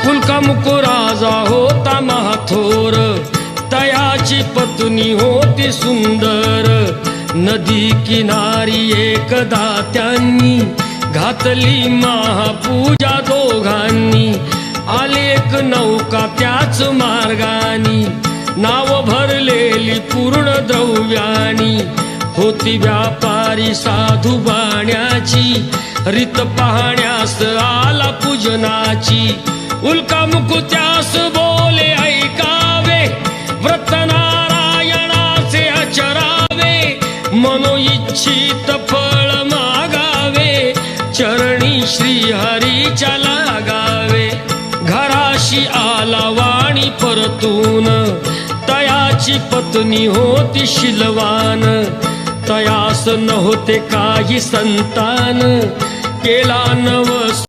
पुलकामुको राजा होता महाथोर, तयाची पत्नी होती सुंदर. नदी किनारी एकदा त्यांनी घातली महापूजा दोघांनी. आले एक नौका त्याच मार्गानी, नाव भरलेली पूर्ण द्रव्यानी. होती व्यापारी साधू बाण्याची, रीत पाहण्यास आला पूजनाची. उल्कामुक त्यास बोले ऐकावे, व्रत नारायणाचे आचरावे. मनोइच्छित फळ मागावे, चरणी श्री हरीच्या लागावे. घराशी आला वाणी परतून, तयाची पत्नी होती शीलवान. तयास नव्हते काही संतान, केला नवस